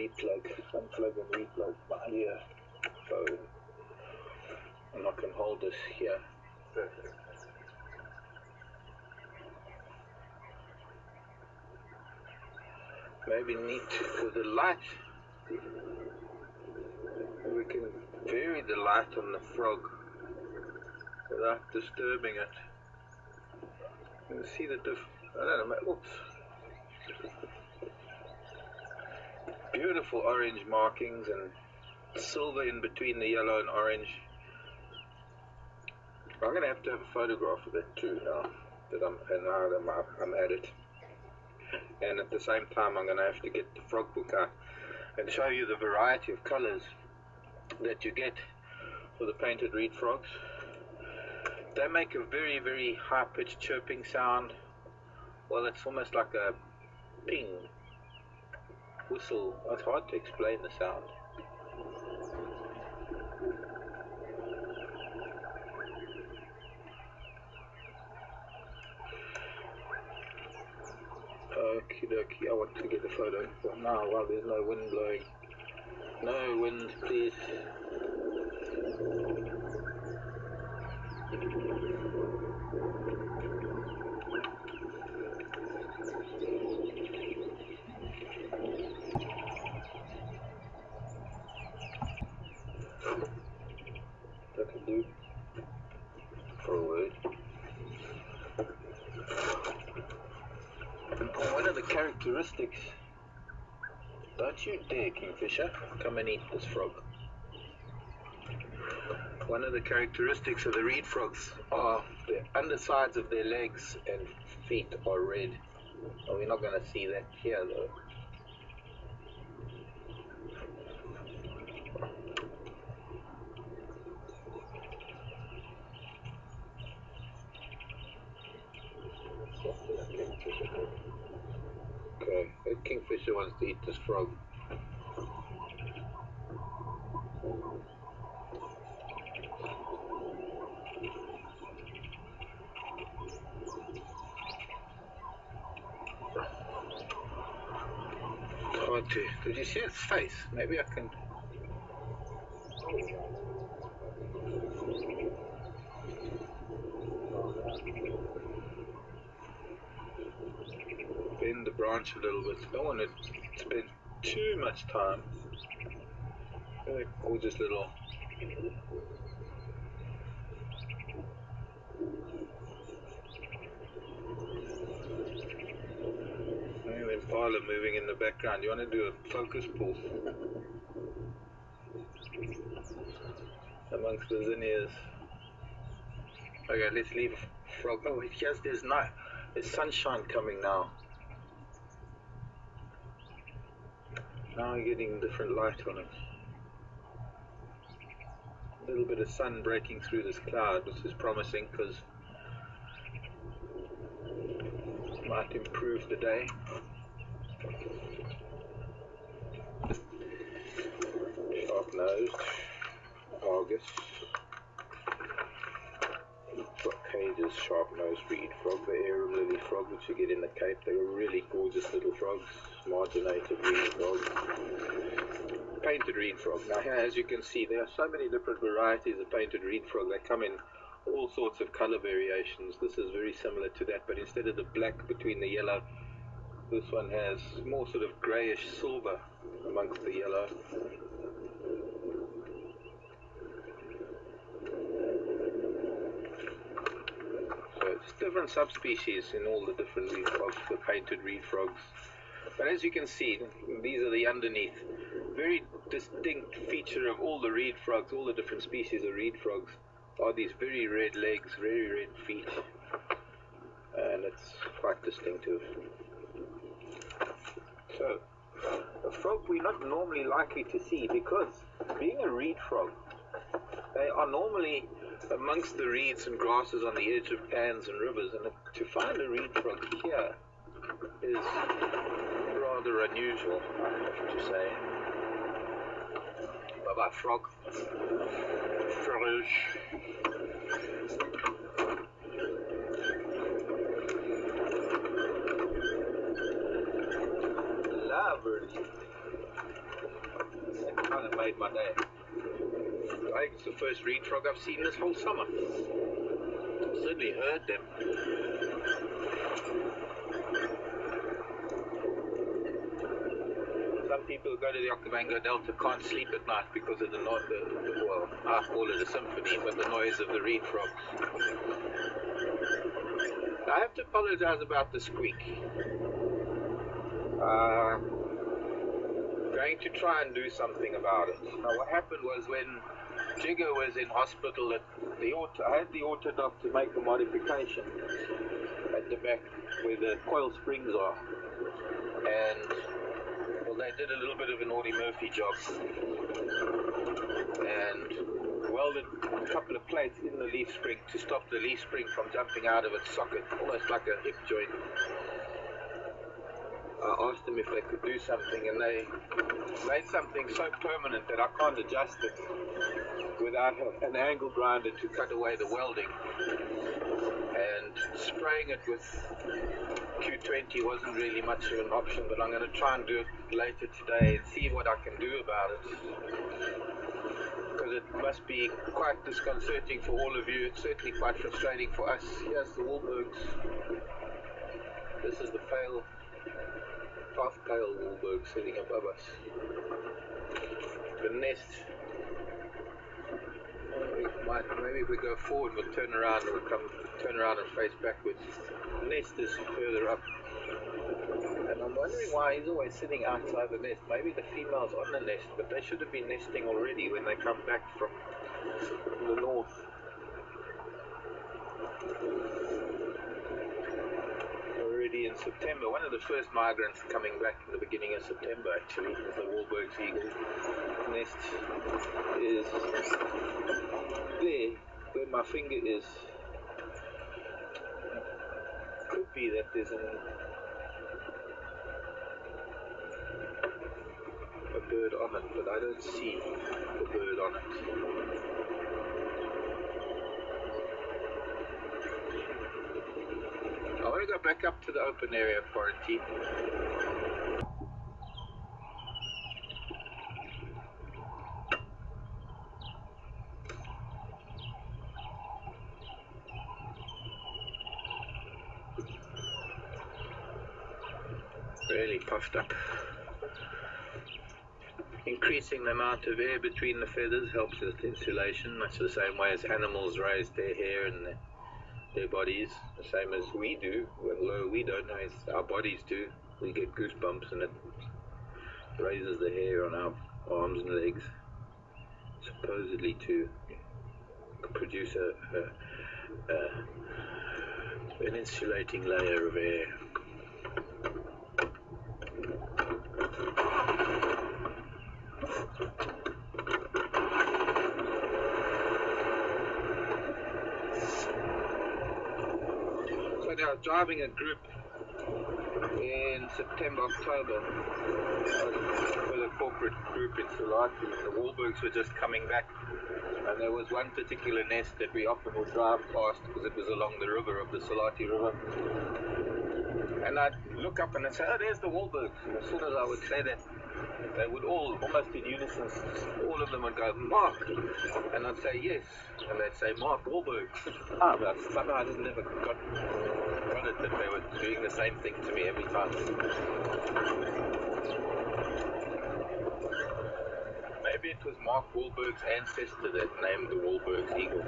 replug, unplug and replug my phone, and I can hold this here. Perfect. Maybe neat for the light. We can vary the light on the frog without disturbing it. You can see the I don't know, oops. Beautiful orange markings and silver in between the yellow and orange. I'm going to have a photograph of it too now that I'm at it. And at the same time I'm going to have to get the frog book out and show you the variety of colors that you get for the painted reed frogs. They make a very, very high-pitched chirping sound. Well, it's almost like a ping whistle. It's hard to explain the sound. Okie dokie, I want to get a photo now while there's no wind blowing. No wind, please. That'll do. Forward. One of the characteristics, don't you dare, Kingfisher, come and eat this frog. One of the characteristics of the reed frogs are the undersides of their legs and feet are red. Well, we're not going to see that here though. Okay, that kingfisher wants to eat this frog. Hard to. Did you see its face? Maybe I can. Bend the branch a little bit. Don't want to spend too much time. Gorgeous little. And then Impala moving in the background. You want to do a focus pull amongst the zinnias. Okay, let's leave frog. Oh, there's night. There's sunshine coming now. Now we're getting different light on it. A little bit of sun breaking through this cloud, which is promising because it might improve the day. Sharp-nosed, Argus, Cage's sharp-nosed reed frog, the arum lily frog which you get in the Cape. They were really gorgeous little frogs, marginated reed frogs, painted reed frog. Now here, as you can see, there are so many different varieties of painted reed frog. They come in all sorts of color variations. This is very similar to that, but instead of the black between the yellow, this one has more sort of greyish silver amongst the yellow. It's different subspecies in all the different reed frogs, the painted reed frogs. But as you can see, these are the underneath. Very distinct feature of all the reed frogs, all the different species of reed frogs, are these very red legs, very red feet. And it's quite distinctive. So, a frog we're not normally likely to see because, being a reed frog, they are normally amongst the reeds and grasses on the edge of pans and rivers, and to find a reed frog here is rather unusual, I have to say. Bye-bye, frog. Frogish. Lovely. made my day. I think it's the first reed frog I've seen this whole summer. Certainly heard them. Some people who go to the Okavango Delta can't sleep at night because of well, I call it a symphony, but the noise of the reed frogs. I have to apologize about the squeak. Going to try and do something about it. Now what happened was when Jigger was in hospital, I had the auto doctor make a modification at the back where the coil springs are, and well, they did a little bit of an Audie Murphy job and welded a couple of plates in the leaf spring to stop the leaf spring from jumping out of its socket, almost like a hip joint. I asked them if they could do something, and they made something so permanent that I can't adjust it without an angle grinder to cut away the welding. And spraying it with Q20 wasn't really much of an option, but I'm going to try and do it later today and see what I can do about it. Because it must be quite disconcerting for all of you. It's certainly quite frustrating for us. Here's the Wahlbergs. This is the half-pale Wahlberg sitting above us. The nest, maybe if we go forward we'll turn around and face backwards. The nest is further up. And I'm wondering why he's always sitting outside the nest. Maybe the female's on the nest, but they should have been nesting already when they come back from the north. Already in September. One of the first migrants coming back in the beginning of September actually is the Wahlberg's eagle. The nest is there where my finger is. Could be that there's a bird on it, but I don't see the bird on it. I want to go back up to the open area quarantine. Really puffed up. Increasing the amount of air between the feathers helps with insulation, much the same way as animals raise their hair and their bodies, the same as we do. Although we don't know, our bodies do. We get goosebumps and it raises the hair on our arms and legs, supposedly to produce an insulating layer of air. So now driving a group in September, October with a corporate group in Salati. The Wahlbergs were just coming back, and there was one particular nest that we often would drive past because it was along the river of the Salati River. And I'd look up and I'd say, oh, there's the Wahlbergs. And as soon as I would say that, they would all, almost in unison, all of them would go, Marc. And I'd say, yes. And they'd say, Marc Wahlberg. But somehow I just never got it that they were doing the same thing to me every time. Maybe it was Mark Wahlberg's ancestor that named the Wahlberg's eagle.